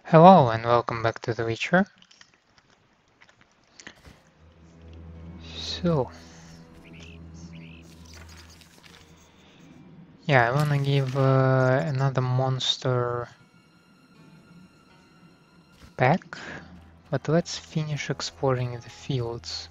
Hello and welcome back to The Witcher. So, yeah, I wanna give another monster pack, but let's finish exploring the fields.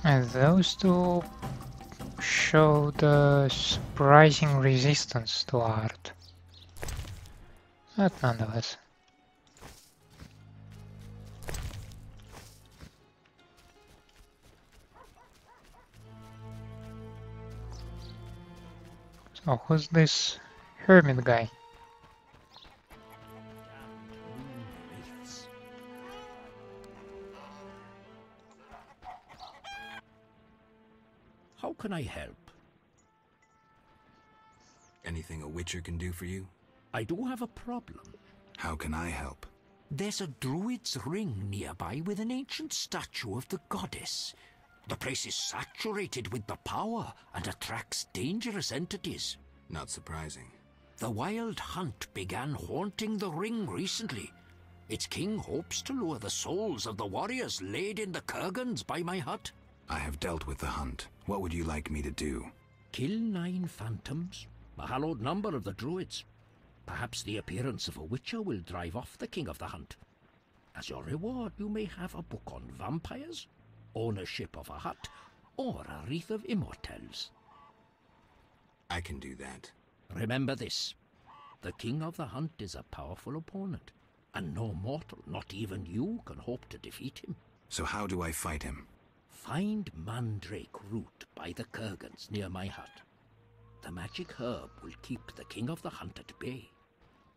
And those two showed surprising resistance to art, but nonetheless. So, who's this Hermit guy? How can I help? Anything a witcher can do for you? I do have a problem. How can I help? There's a druid's ring nearby with an ancient statue of the goddess. The place is saturated with the power and attracts dangerous entities. Not surprising. The wild hunt began haunting the ring recently. Its king hopes to lure the souls of the warriors laid in the kurgans by my hut. I have dealt with the hunt. What would you like me to do? Kill 9 phantoms, a hallowed number of the druids. Perhaps the appearance of a witcher will drive off the king of the hunt. As your reward, you may have a book on vampires, ownership of a hut, or a wreath of immortelles. I can do that. Remember this. The king of the hunt is a powerful opponent, and no mortal, not even you, can hope to defeat him. So how do I fight him? Find mandrake root by the kurgans near my hut. The magic herb will keep the king of the hunt at bay.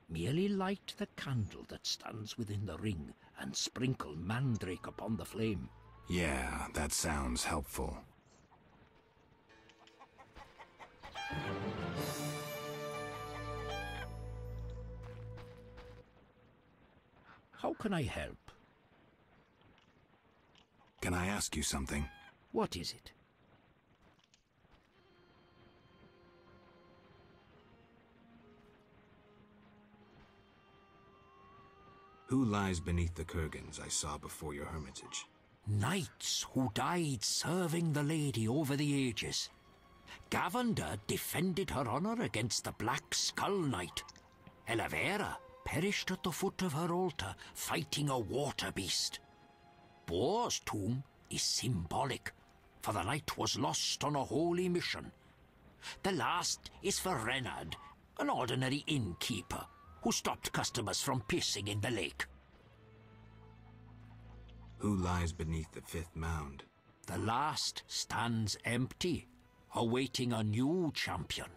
Merely light the candle that stands within the ring and sprinkle mandrake upon the flame. Yeah, that sounds helpful. How can I help? Can I ask you something? What is it? Who lies beneath the kurgans I saw before your hermitage? Knights who died serving the lady over the ages. Gavender defended her honor against the Black Skull Knight. Elavera perished at the foot of her altar, fighting a water beast. Boar's tomb is symbolic, for the knight was lost on a holy mission. The last is for Renard, an ordinary innkeeper, who stopped customers from pissing in the lake. Who lies beneath the 5th mound? The last stands empty, awaiting a new champion.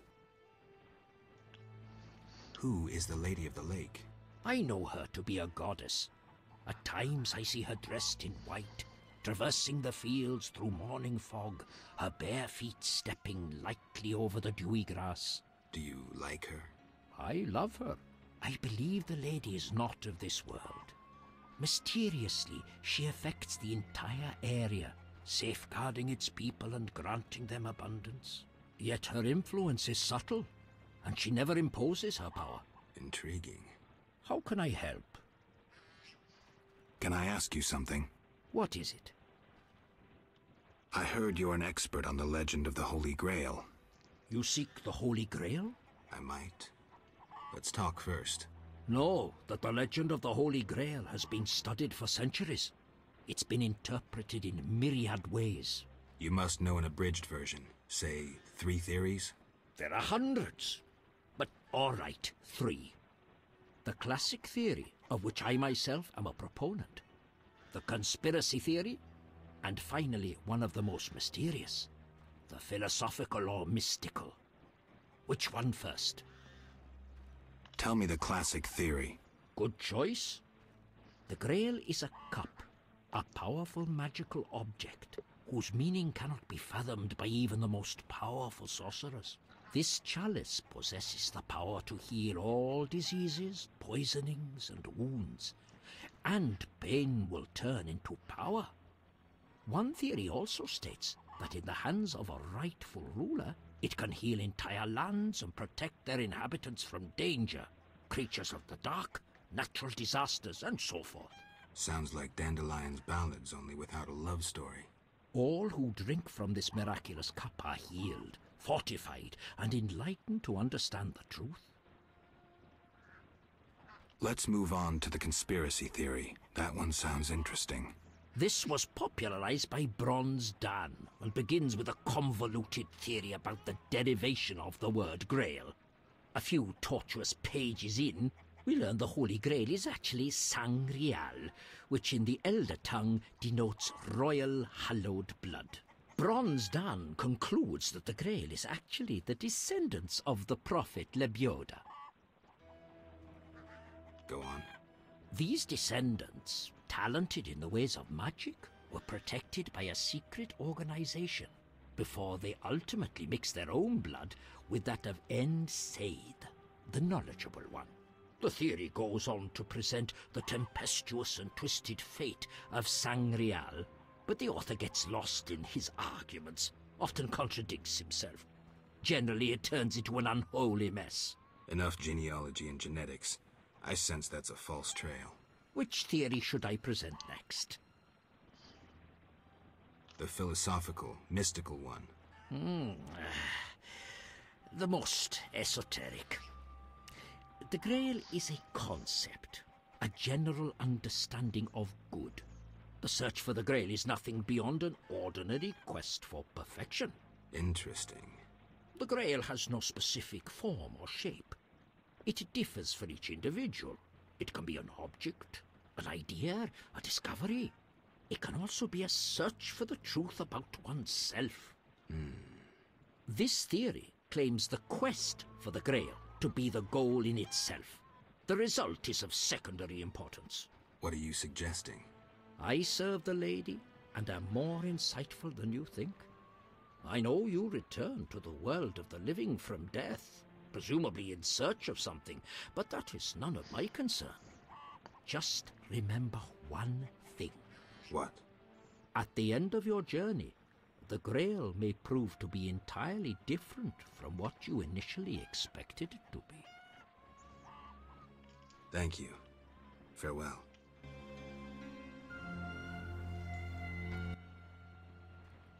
Who is the Lady of the Lake? I know her to be a goddess. At times I see her dressed in white, traversing the fields through morning fog, her bare feet stepping lightly over the dewy grass. Do you like her? I love her. I believe the lady is not of this world. Mysteriously, she affects the entire area, safeguarding its people and granting them abundance. Yet her influence is subtle, and she never imposes her power. Intriguing. How can I help? Can I ask you something? What is it? I heard you're an expert on the legend of the Holy Grail. You seek the Holy Grail? I might. Let's talk first. Know that the legend of the Holy Grail has been studied for centuries. It's been interpreted in myriad ways. You must know an abridged version. Say, 3 theories? There are hundreds. But all right, 3. The classic theory, of which I myself am a proponent. The conspiracy theory. And finally, one of the most mysterious. The philosophical or mystical. Which one first? Tell me the classic theory. Good choice. The Grail is a cup, a powerful magical object, whose meaning cannot be fathomed by even the most powerful sorcerers. This chalice possesses the power to heal all diseases, poisonings, and wounds, and pain will turn into power. One theory also states that in the hands of a rightful ruler, it can heal entire lands and protect their inhabitants from danger, creatures of the dark, natural disasters, and so forth. Sounds like Dandelion's ballads, only without a love story. All who drink from this miraculous cup are healed, fortified, and enlightened to understand the truth. Let's move on to the conspiracy theory. That one sounds interesting. This was popularized by Bronze Dan and begins with a convoluted theory about the derivation of the word Grail. A few tortuous pages in, we learn the Holy Grail is actually sangreal, which in the Elder tongue denotes royal hallowed blood. Bronze Dan concludes that the Grail is actually the descendants of the prophet Lebioda. Go on. These descendants, talented in the ways of magic, were protected by a secret organization before they ultimately mixed their own blood with that of Said, the knowledgeable one. The theory goes on to present the tempestuous and twisted fate of Sangreal, but the author gets lost in his arguments, often contradicts himself. Generally, it turns into an unholy mess. Enough genealogy and genetics. I sense that's a false trail. Which theory should I present next? The philosophical, mystical one. The most esoteric. The Grail is a concept, a general understanding of good. The search for the Grail is nothing beyond an ordinary quest for perfection. Interesting. The Grail has no specific form or shape. It differs for each individual. It can be an object, an idea, a discovery. It can also be a search for the truth about oneself. This theory claims the quest for the Grail to be the goal in itself. The result is of secondary importance. What are you suggesting? I serve the lady and am more insightful than you think. I know you return to the world of the living from death, presumably in search of something, but that is none of my concern. Just remember one thing. What? At the end of your journey, the Grail may prove to be entirely different from what you initially expected it to be. Thank you. Farewell.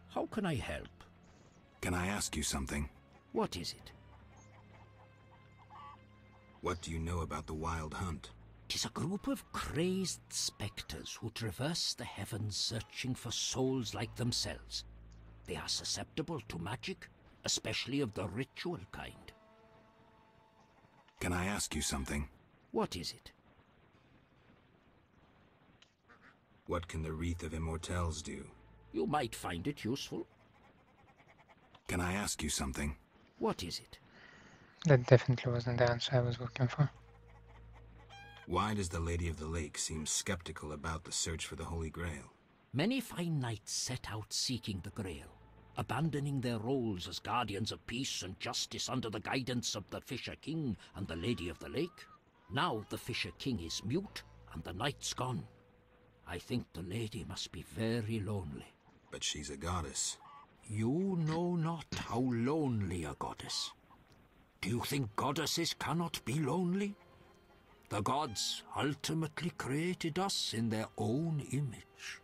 How can I help? Can I ask you something? What is it? What do you know about the Wild Hunt? 'Tis a group of crazed spectres who traverse the heavens searching for souls like themselves. They are susceptible to magic, especially of the ritual kind. Can I ask you something? What is it? What can the Wreath of Immortelles do? You might find it useful. Can I ask you something? What is it? That definitely wasn't the answer I was looking for. Why does the Lady of the Lake seem skeptical about the search for the Holy Grail? Many fine knights set out seeking the Grail, abandoning their roles as guardians of peace and justice under the guidance of the Fisher King and the Lady of the Lake. Now the Fisher King is mute and the knight's gone. I think the lady must be very lonely. But she's a goddess. You know not how lonely a goddess. Do you think goddesses cannot be lonely? The gods ultimately created us in their own image.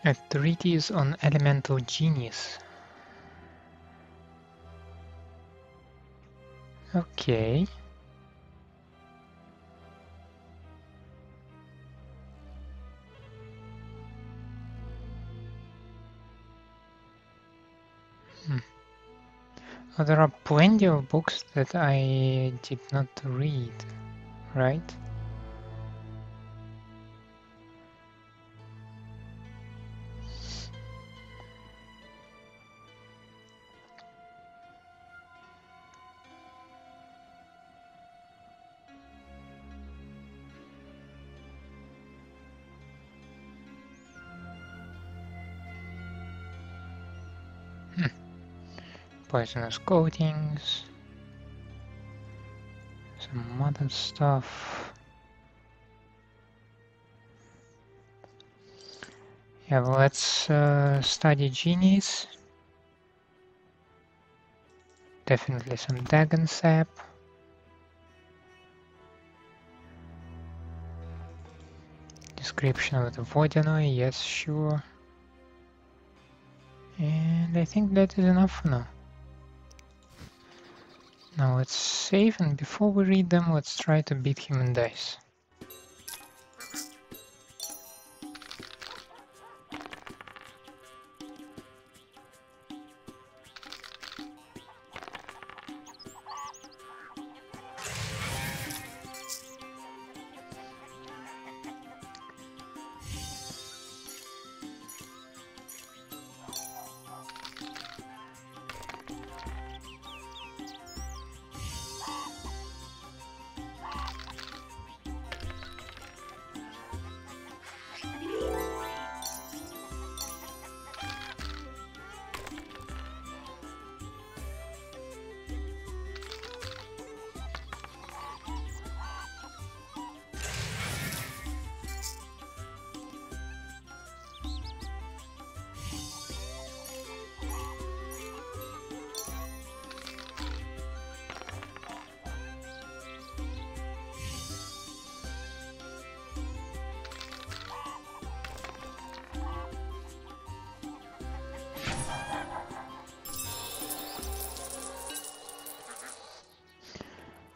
A treatise on elemental genius. Okay. Well, there are plenty of books that I did not read, right? Poisonous coatings, some other stuff. Yeah, well, let's study genies. Definitely some dragon sap. Description of the vodyanoi, yes, sure. And I think that is enough for now. Now let's save, and before we read them, let's try to beat him in dice.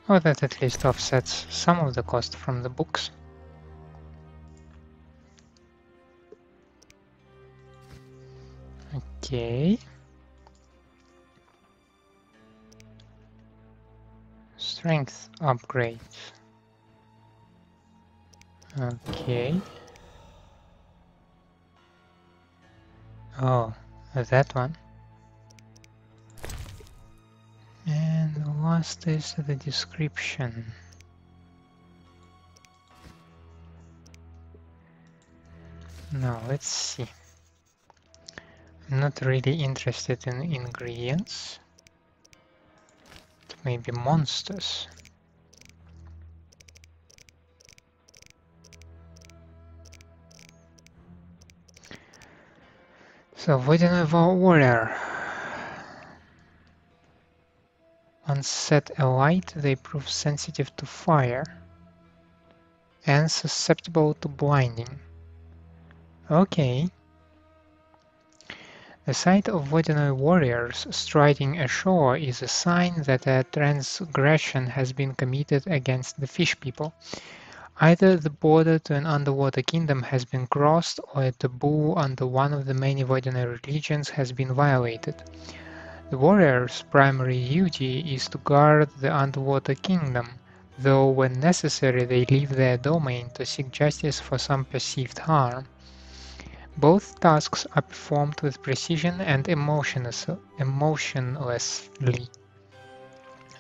Oh, that at least offsets some of the cost from the books. Okay. Strength upgrade. Okay. Oh, that one. And the last is the description. Now let's see. I'm not really interested in ingredients. Maybe monsters. So, vodyanoi warrior. Once set alight, they prove sensitive to fire and susceptible to blinding. Okay. The sight of vodyanoi warriors striding ashore is a sign that a transgression has been committed against the fish people. Either the border to an underwater kingdom has been crossed, or a taboo under one of the many vodyanoi religions has been violated. The warriors' primary duty is to guard the underwater kingdom, though when necessary they leave their domain to seek justice for some perceived harm. Both tasks are performed with precision and emotionlessly.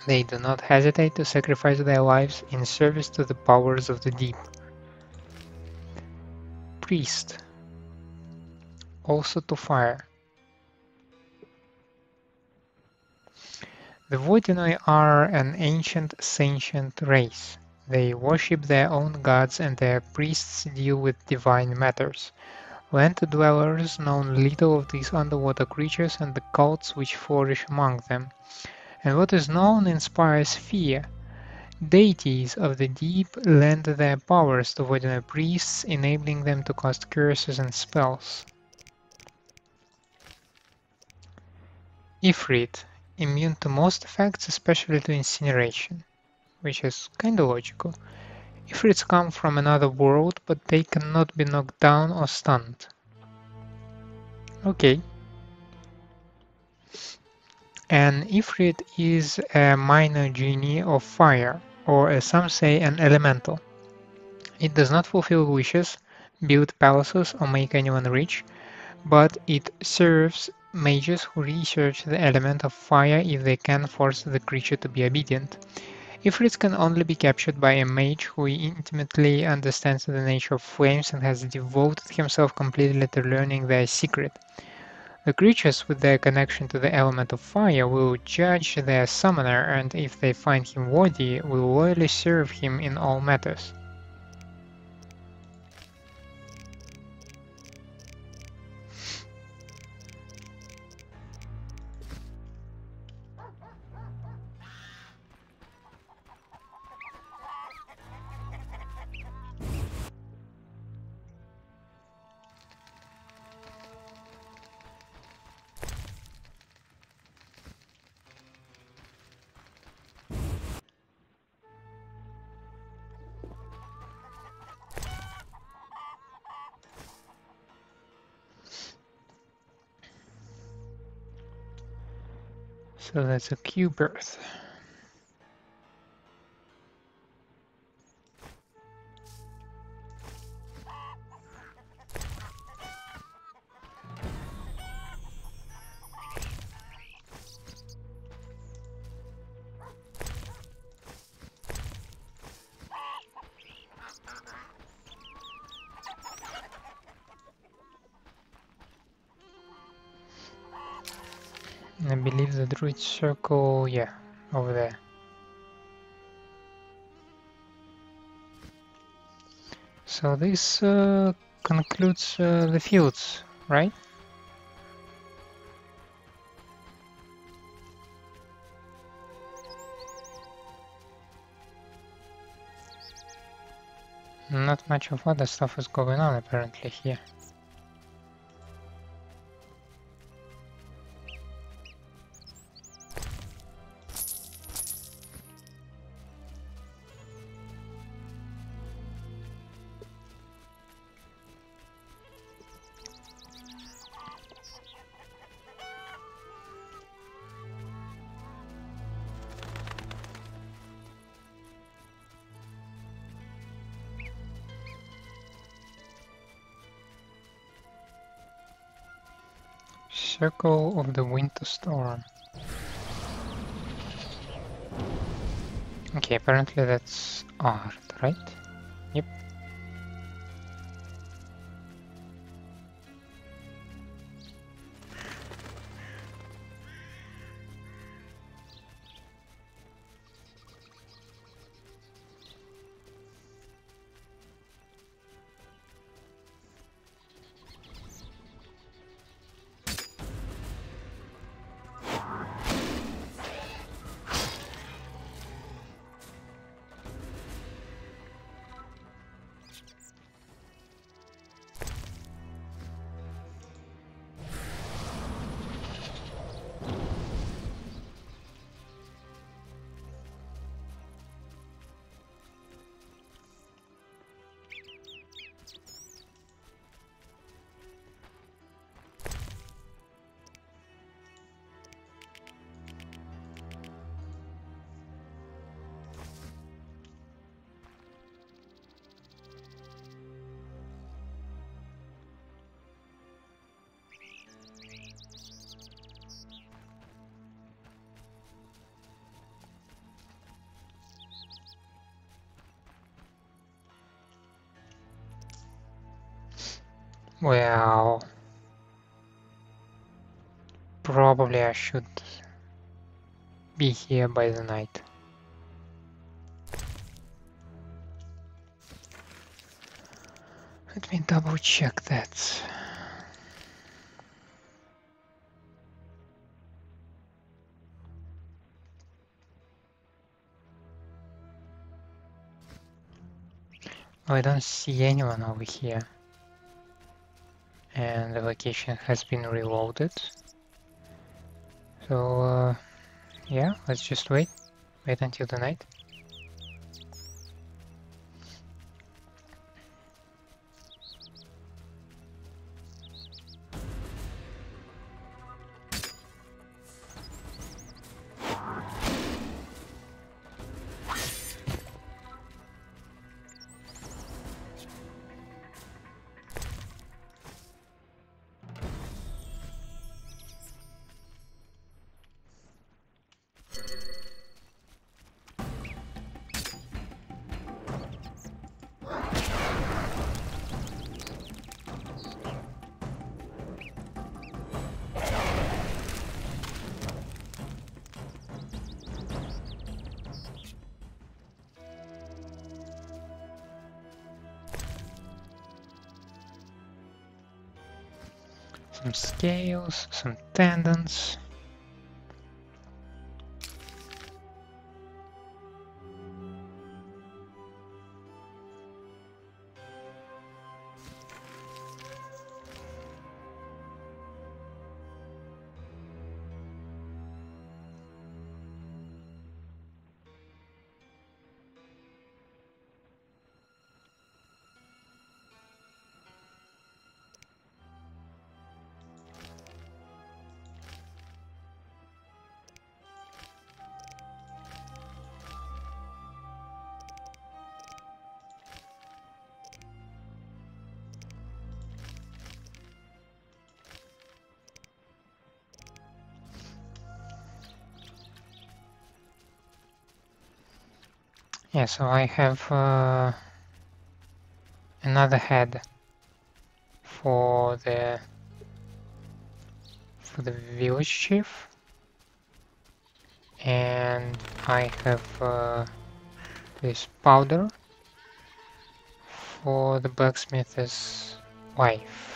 They do not hesitate to sacrifice their lives in service to the powers of the deep. Priest. Also to fire. The vodyanoi are an ancient, sentient race. They worship their own gods and their priests deal with divine matters. Land dwellers know little of these underwater creatures and the cults which flourish among them. And what is known inspires fear. Deities of the deep lend their powers to vodyanoi priests, enabling them to cast curses and spells. Ifrit, immune to most effects, especially to incineration, which is kinda logical. Ifrits come from another world, but they cannot be knocked down or stunned. Okay. An Ifrit is a minor genie of fire, or as some say, an elemental. It does not fulfill wishes, build palaces, or make anyone rich, but it serves mages who research the element of fire if they can force the creature to be obedient. Ifrits can only be captured by a mage who intimately understands the nature of flames and has devoted himself completely to learning their secret. The creatures with their connection to the element of fire will judge their summoner, and if they find him worthy, will loyally serve him in all matters. So that's a Q-birth. I believe the druid circle, yeah, over there. So this concludes the fields, right? Not much of other stuff is going on apparently here. Circle of the Winter Storm. Okay, apparently that's art, right? Yep. Well, probably I should be here by the night. Let me double check that. Oh, I don't see anyone over here. And the location has been reloaded. So, yeah, let's just wait. Wait until the night. Some scales, some tendons. Yeah, so I have another head for the village chief, and I have this powder for the blacksmith's wife.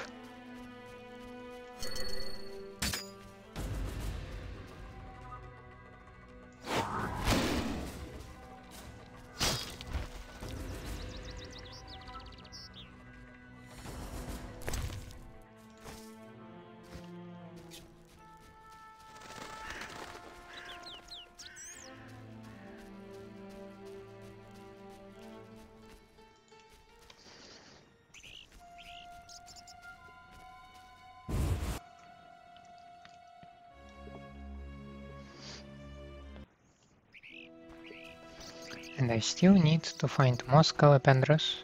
And I still need to find more scolopendras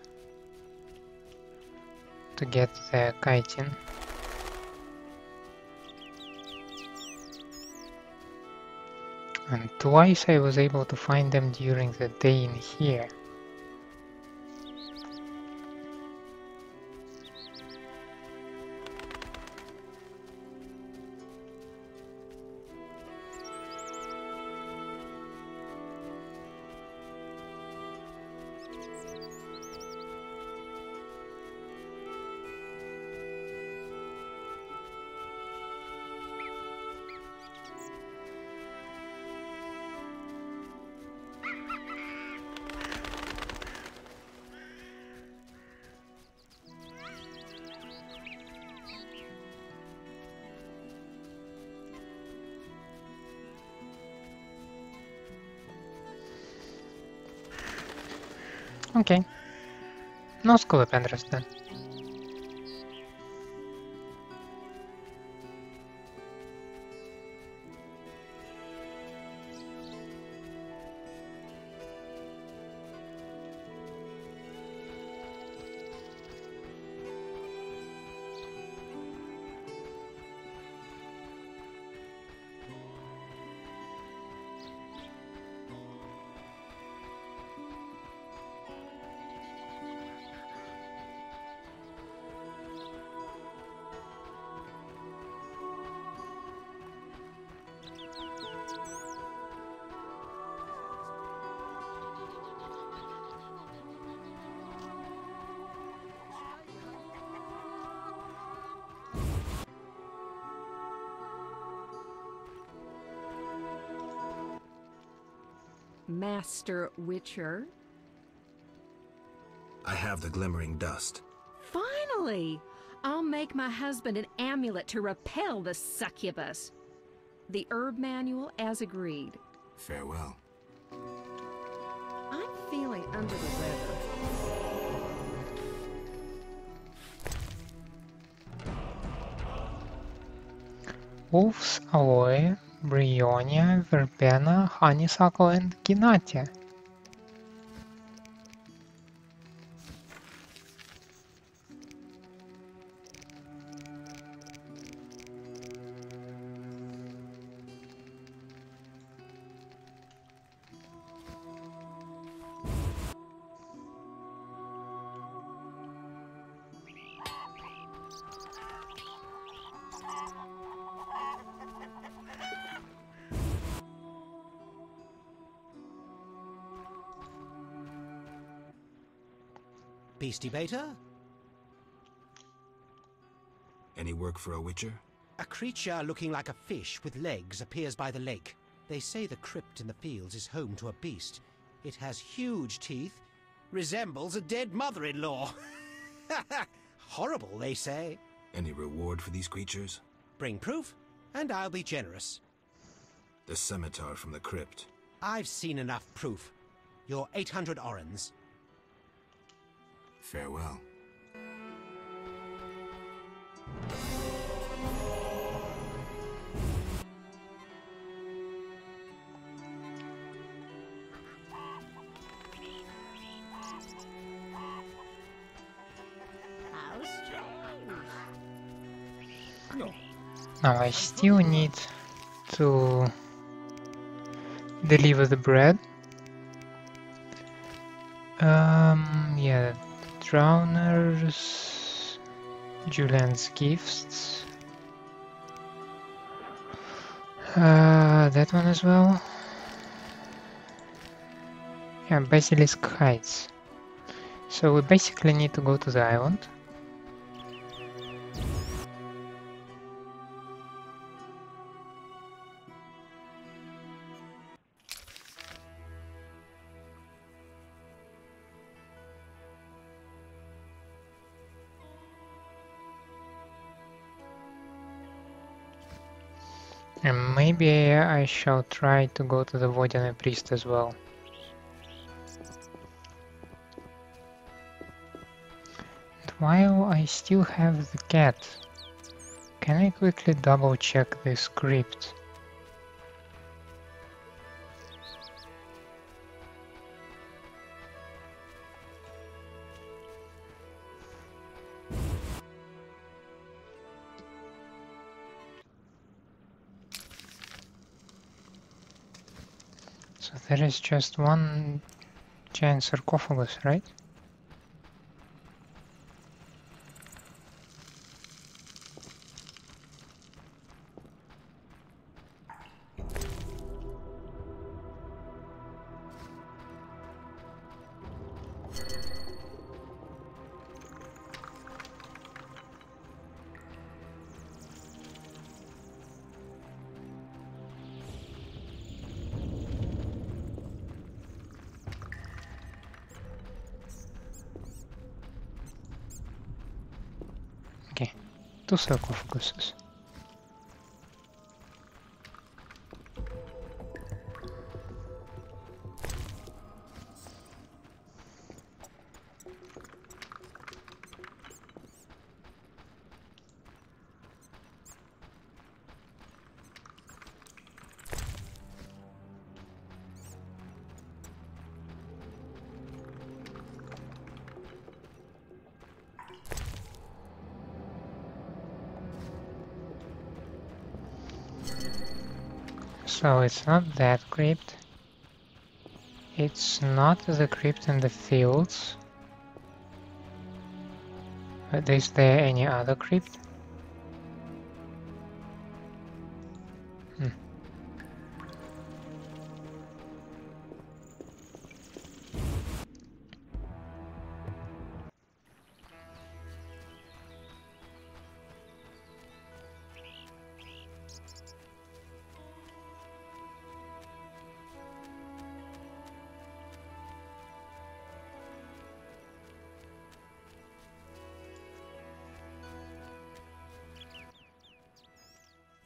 to get the chitin. And twice I was able to find them during the day in here. Okay, no scolopendras then. Master Witcher. I have the glimmering dust. Finally! I'll make my husband an amulet to repel the succubus. The herb manual as agreed. Farewell. I'm feeling under the weather. Wolves, aloe, bryonia, verbena, honeysuckle, and ginatia. Beastie baiter? Any work for a witcher? A creature looking like a fish with legs appears by the lake. They say the crypt in the fields is home to a beast. It has huge teeth, resembles a dead mother-in-law. Horrible, they say. Any reward for these creatures? Bring proof, and I'll be generous. The cemetaur from the crypt. I've seen enough proof. Your 800 orens. Farewell. Now I still need to deliver the bread. Yeah, drowners, Julian's gifts. That one as well. Yeah, basilisk hides. So we basically need to go to the island. And maybe I shall try to go to the vodyanoi priest as well. And while I still have the cat, can I quickly double check this crypt? So there is just one giant sarcophagus, right? Okay, 2 sarcophaguses. So it's not that crypt. It's not the crypt in the fields. But is there any other crypt?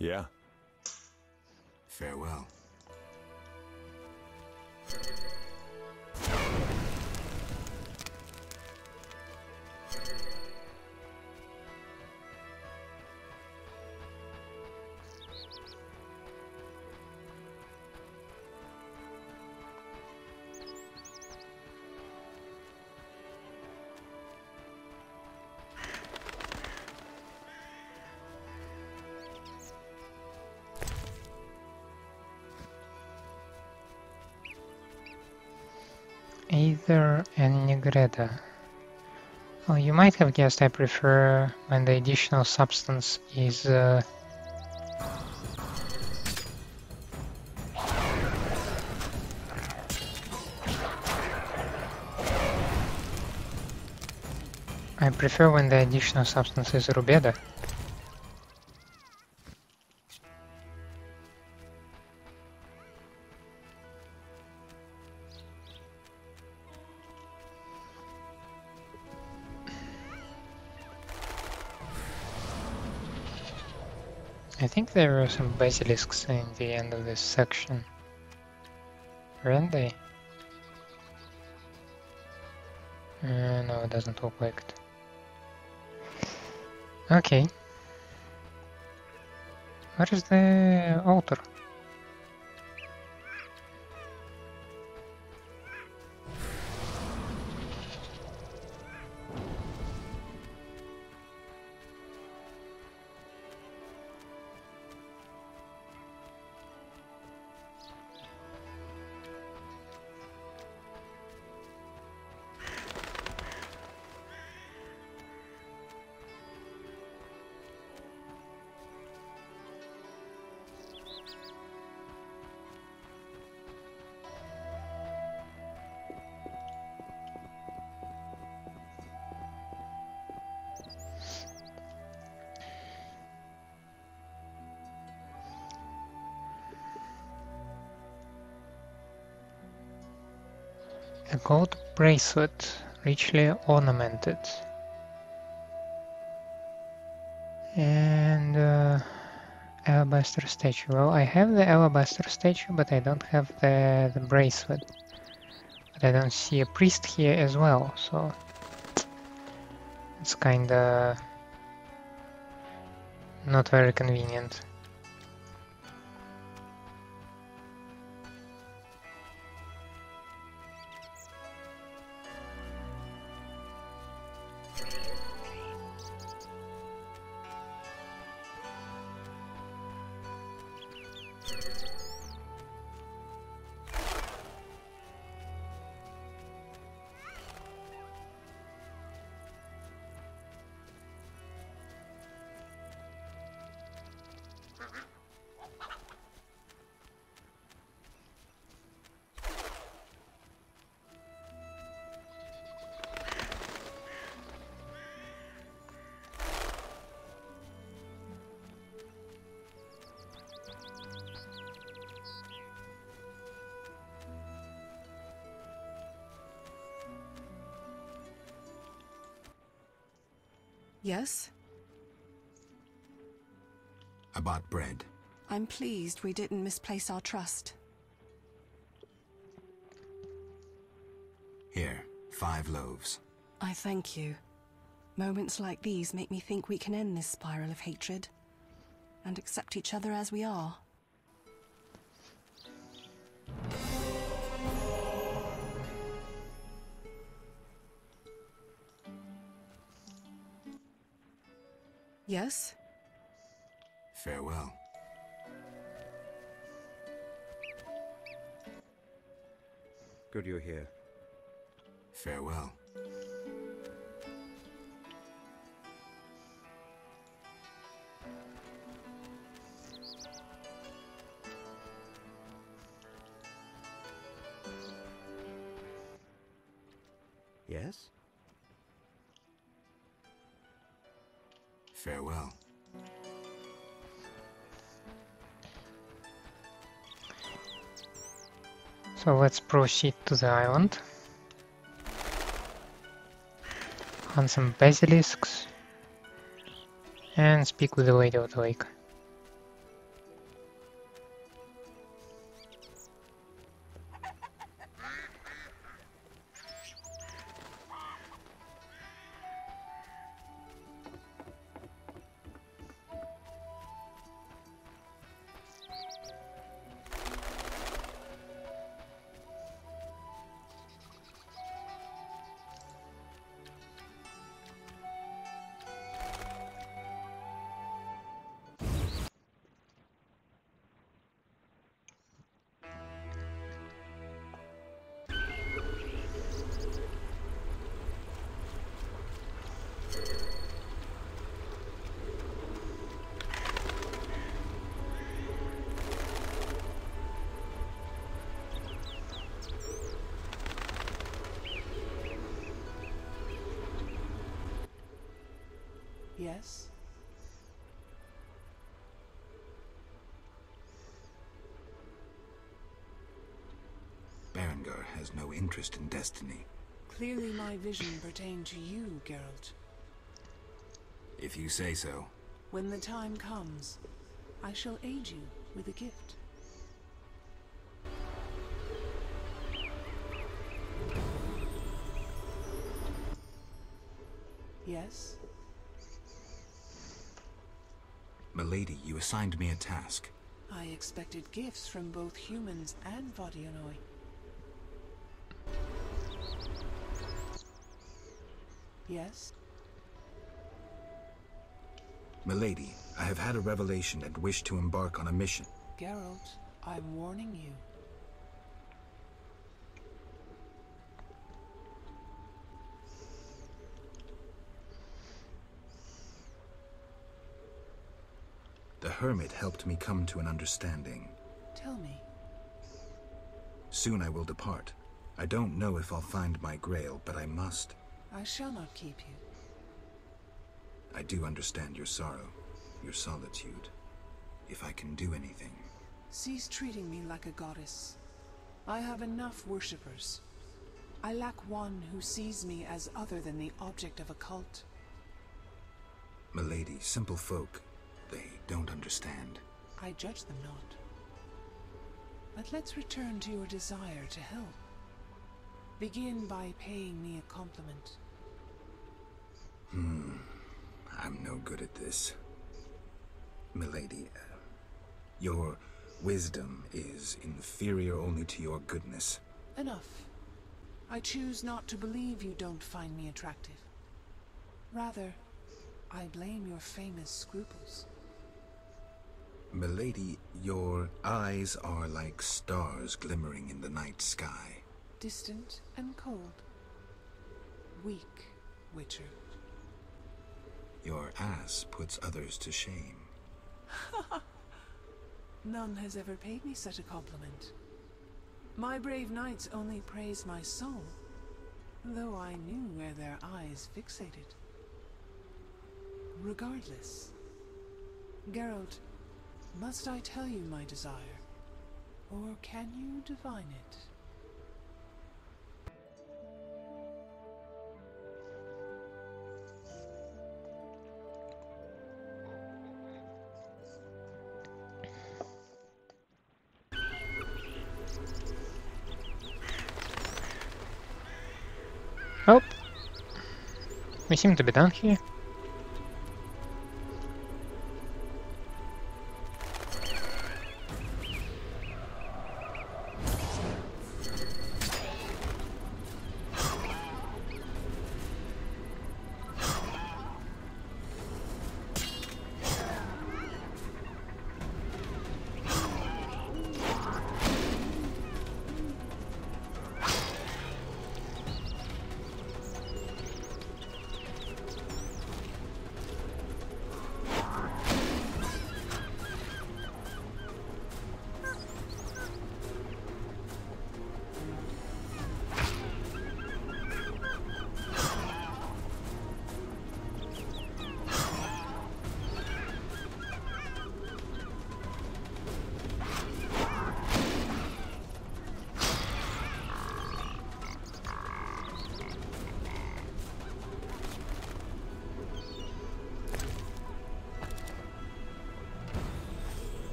Yeah. Farewell. Aether and Negreda. Oh, you might have guessed I prefer when the additional substance is I prefer when the additional substance is Rubeda. I think there were some basilisks in the end of this section. Weren't they? No, it doesn't look like it. Okay. Where is the altar? A gold bracelet, richly ornamented. And alabaster statue. Well, I have the alabaster statue, but I don't have the bracelet. But I don't see a priest here as well, so it's kinda not very convenient. Yes? I bought bread. I'm pleased we didn't misplace our trust. Here, 5 loaves. I thank you. Moments like these make me think we can end this spiral of hatred and accept each other as we are. Yes? Farewell. Good you're here. Farewell. Yes? Farewell. So let's proceed to the island. Hunt some basilisks. And speak with the Lady of the Lake. Yes? Berengar has no interest in destiny. Clearly my vision pertained to you, Geralt. If you say so. When the time comes, I shall aid you with a gift. Yes? Milady, you assigned me a task. I expected gifts from both humans and vodyanoi. Yes? Milady, I have had a revelation and wish to embark on a mission. Geralt, I'm warning you. The Hermit helped me come to an understanding. Tell me. Soon I will depart. I don't know if I'll find my Grail, but I must. I shall not keep you. I do understand your sorrow, your solitude. If I can do anything. Cease treating me like a goddess. I have enough worshippers. I lack one who sees me as other than the object of a cult. Milady, simple folk, they don't understand. I judge them not. But let's return to your desire to help. Begin by paying me a compliment. I'm no good at this. Milady, your wisdom is inferior only to your goodness. Enough. I choose not to believe you don't find me attractive. Rather, I blame your famous scruples. Milady, your eyes are like stars glimmering in the night sky. Distant and cold. Weak, Witcher. Your ass puts others to shame. None has ever paid me such a compliment. My brave knights only praise my soul, though I knew where their eyes fixated. Regardless, Geralt, must I tell you my desire, or can you divine it? Oh, we seem to be done here.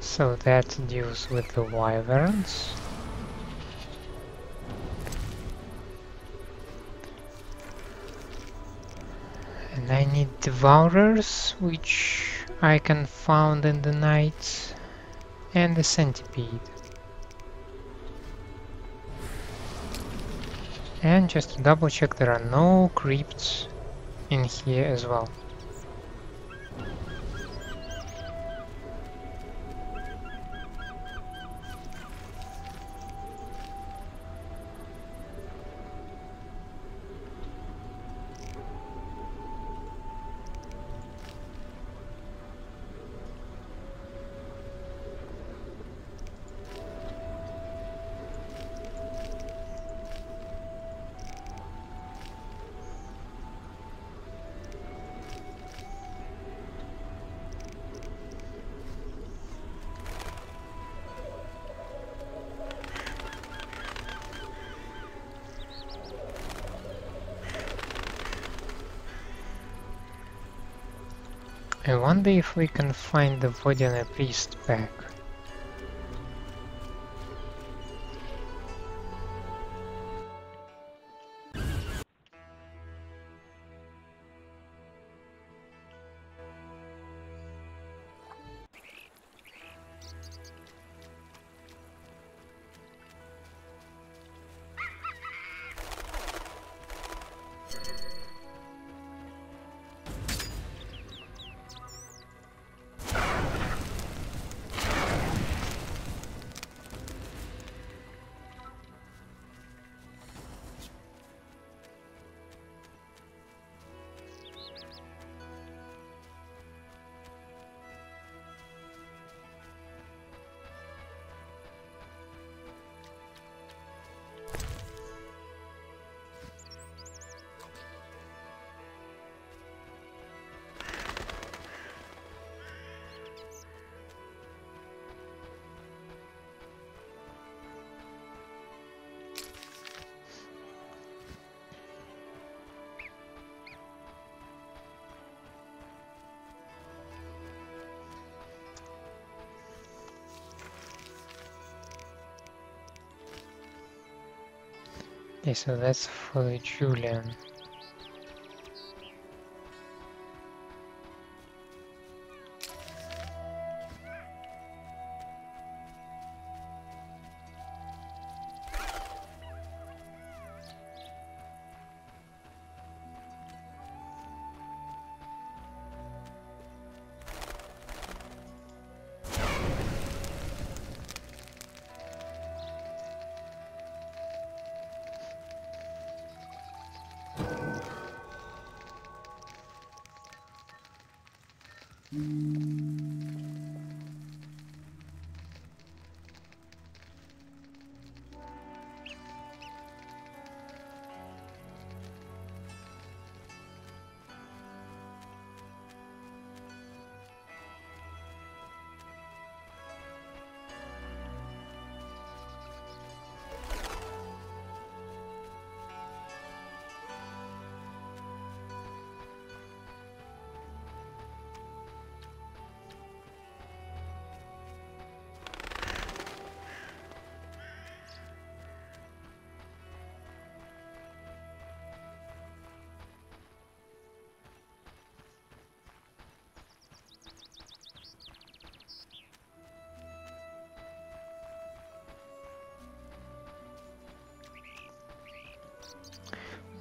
So that deals with the wyverns. And I need devourers, which I can found in the night, and the centipede. And just to double check, there are no crypts in here as well. I wonder if we can find the vodyanoi priest back. Okay, so that's for Julian.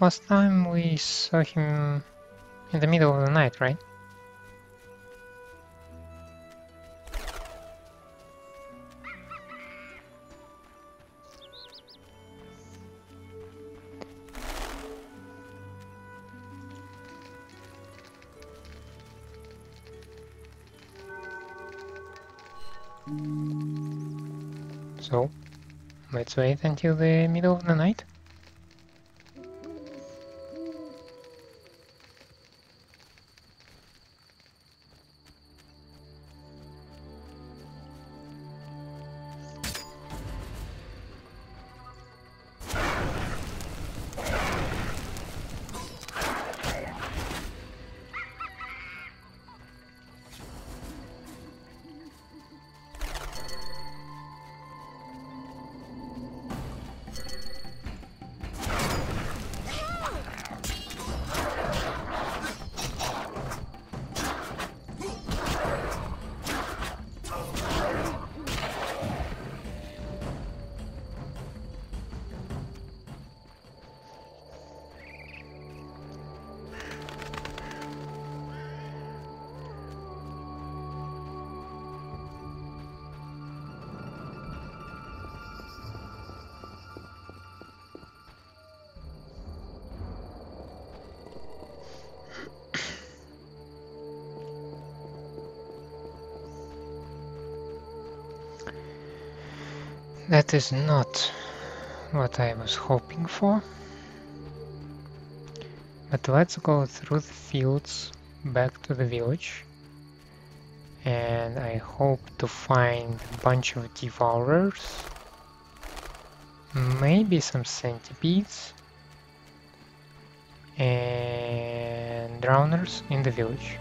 Last time we saw him in the middle of the night, right? So, let's wait until the middle of the night. That is not what I was hoping for. But let's go through the fields back to the village. And I hope to find a bunch of devourers. Maybe some centipedes. And drowners in the village.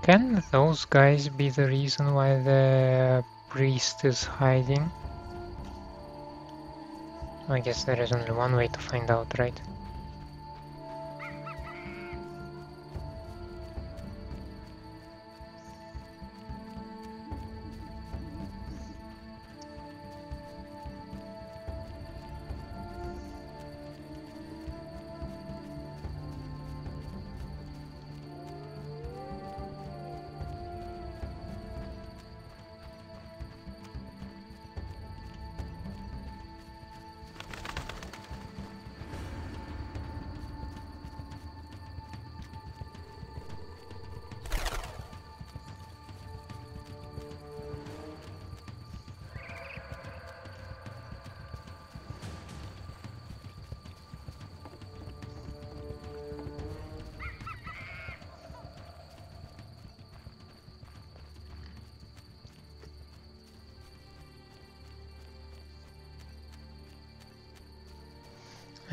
Can those guys be the reason why the priest is hiding? I guess there is only one way to find out, right?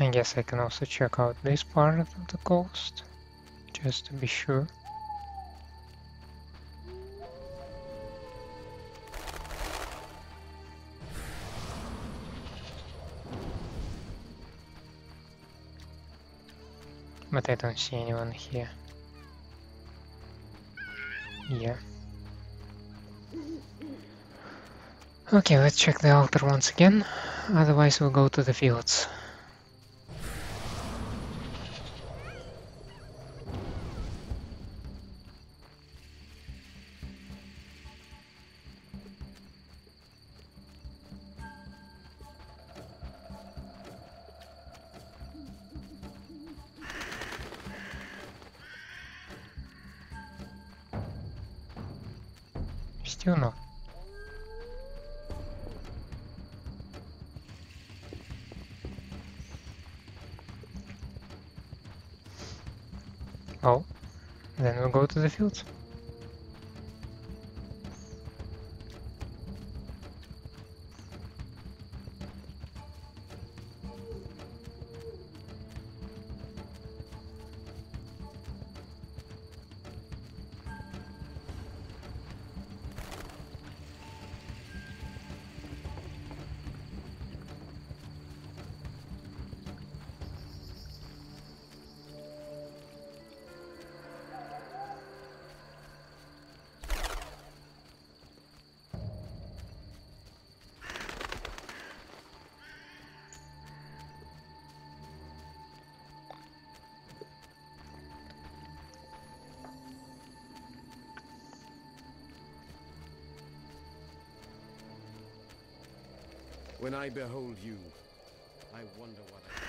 I guess I can also check out this part of the coast, just to be sure. But I don't see anyone here. Yeah. Okay, let's check the altar once again, otherwise we'll go to the fields. Still not. Oh, then we'll go to the fields. When I behold you, I wonder what I...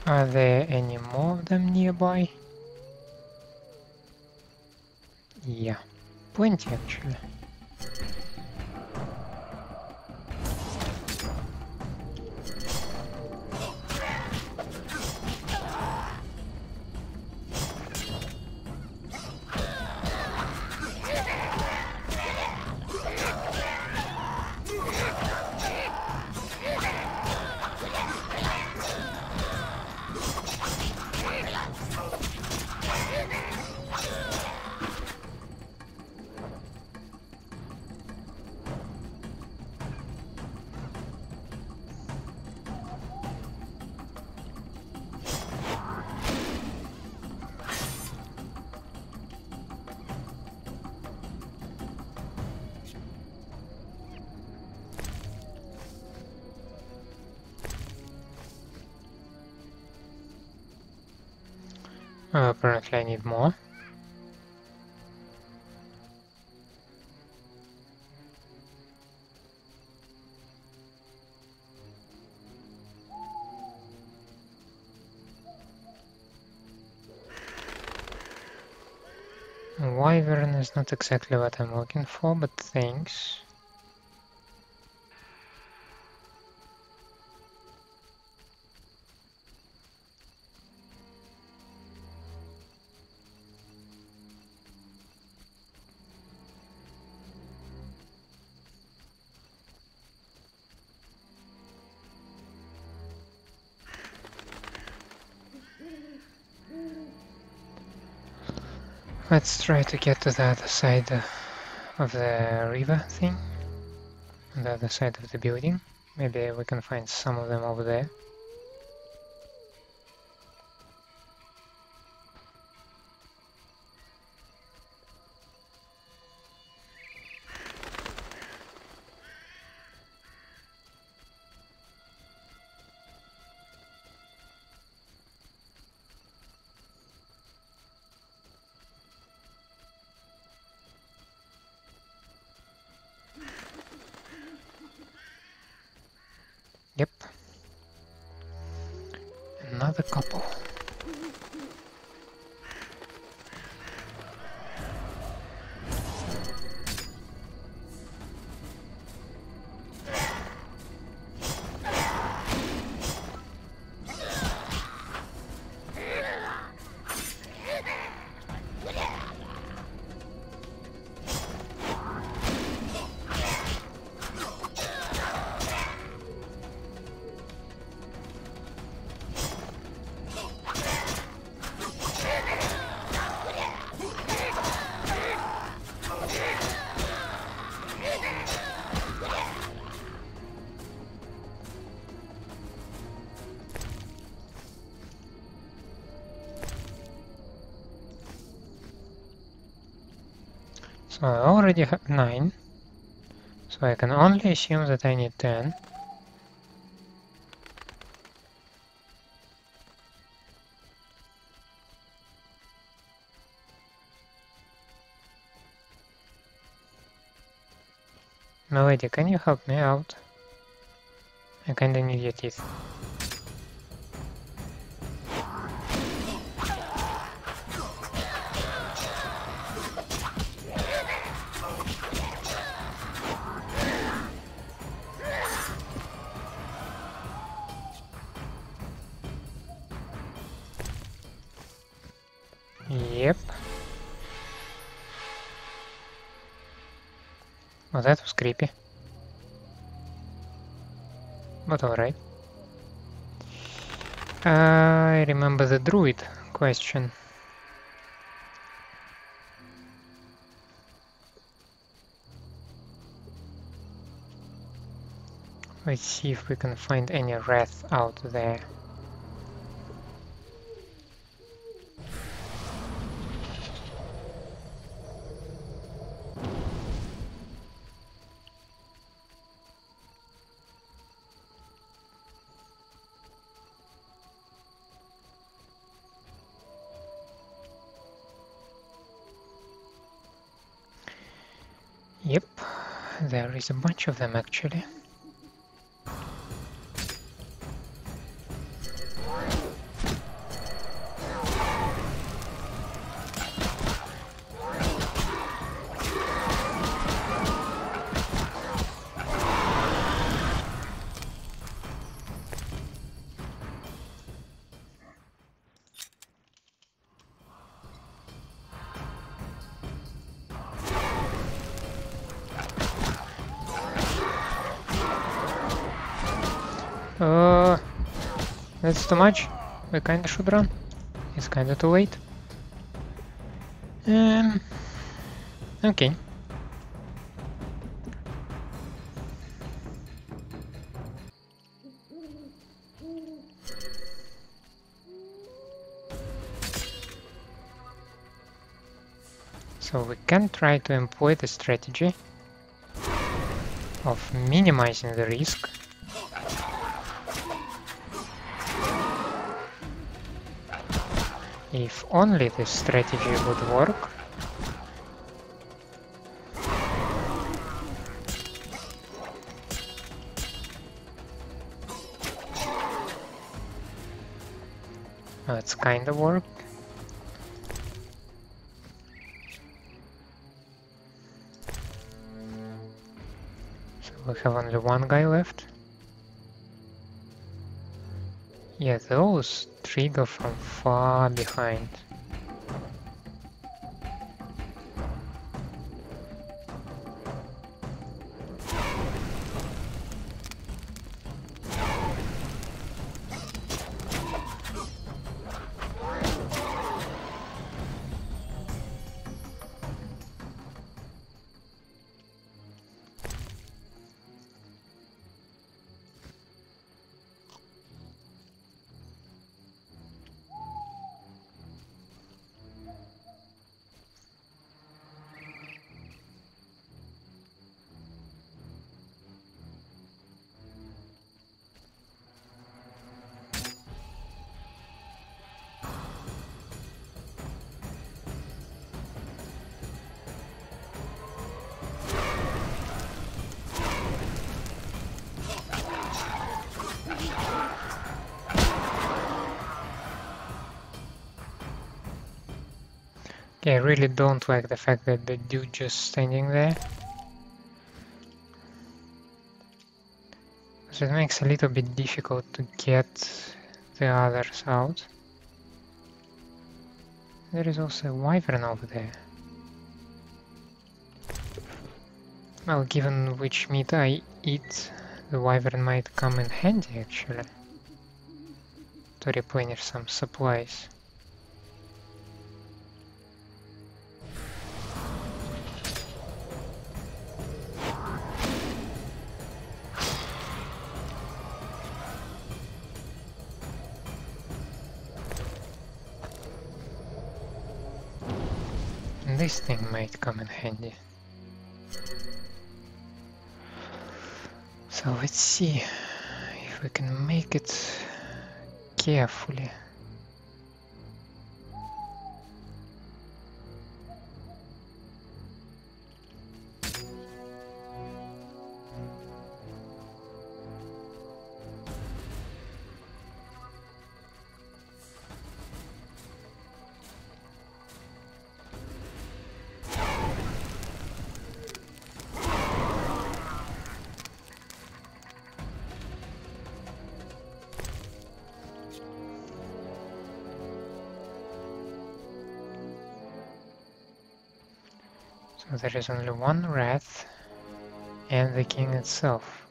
Are there any more of them nearby? Yeah, plenty actually. Apparently I need more. Wyvern is not exactly what I'm looking for, but thanks. Let's try to get to the other side of the river thing, on the other side of the building. Maybe we can find some of them over there. Yep. Another couple. So I already have 9, so I can only assume that I need 10. Milady, can you help me out? I kinda need your teeth. Yep. Well, that was creepy. But alright. I remember the druid question. Let's see if we can find any wrath out there. Yep, there is a bunch of them actually. That's too much. We kinda should run. It's kinda too late. Okay. So we can try to employ the strategy of minimizing the risk. If only this strategy would work. Well, it's kind of worked. So we have only one guy left. Yeah, those trigger from far behind. Okay, I really don't like the fact that the dude just standing there. So it makes it a little bit difficult to get the others out. There is also a wyvern over there. Well, given which meat I eat, the wyvern might come in handy actually, to replenish some supplies. This thing might come in handy. So let's see if we can make it carefully. So there is only one wrath and the king itself.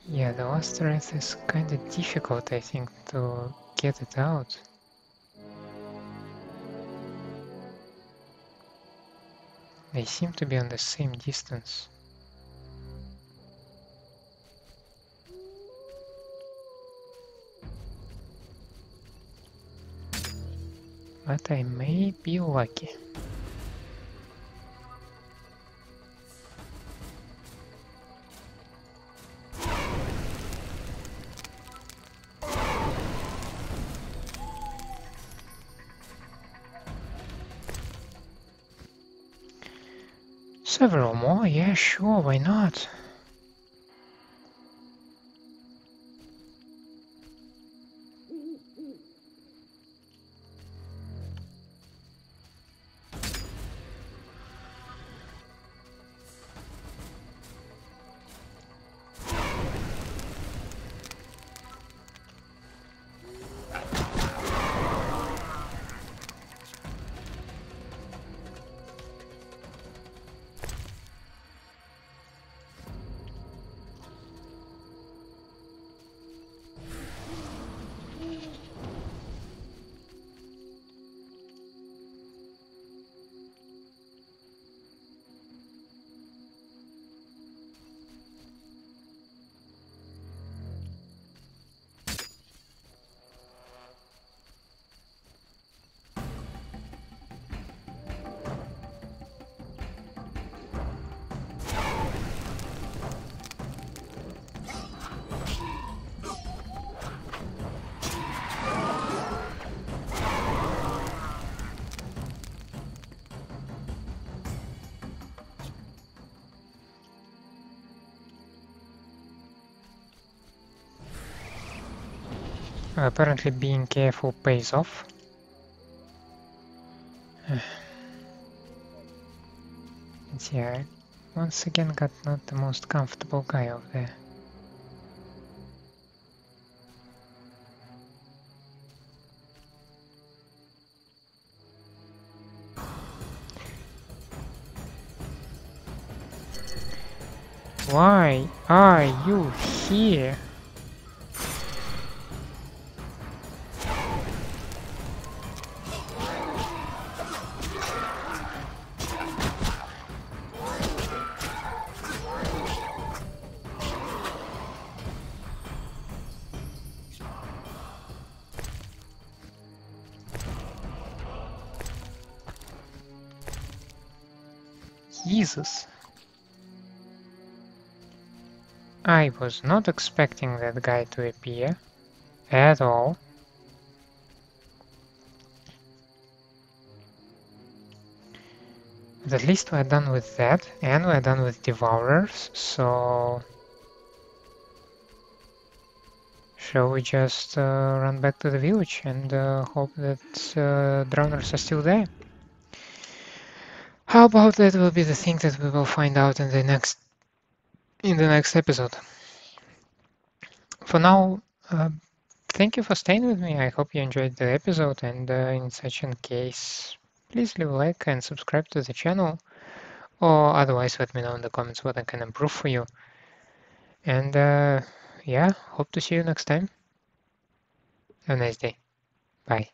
Yeah, the last wrath is kinda difficult, I think, to get it out. They seem to be on the same distance. But I may be lucky. Several more? Yeah, sure, why not? Apparently being careful pays off. But yeah, I once again got not the most comfortable guy over there. Why are you here? Jesus. I was not expecting that guy to appear at all. But at least we're done with that, and we're done with devourers, so shall we just run back to the village and hope that drowners are still there? How about that will be the thing that we will find out in the next episode. For now, thank you for staying with me. I hope you enjoyed the episode, and in such a case, please leave a like and subscribe to the channel, or otherwise let me know in the comments what I can improve for you. And yeah, hope to see you next time. Have a nice day. Bye.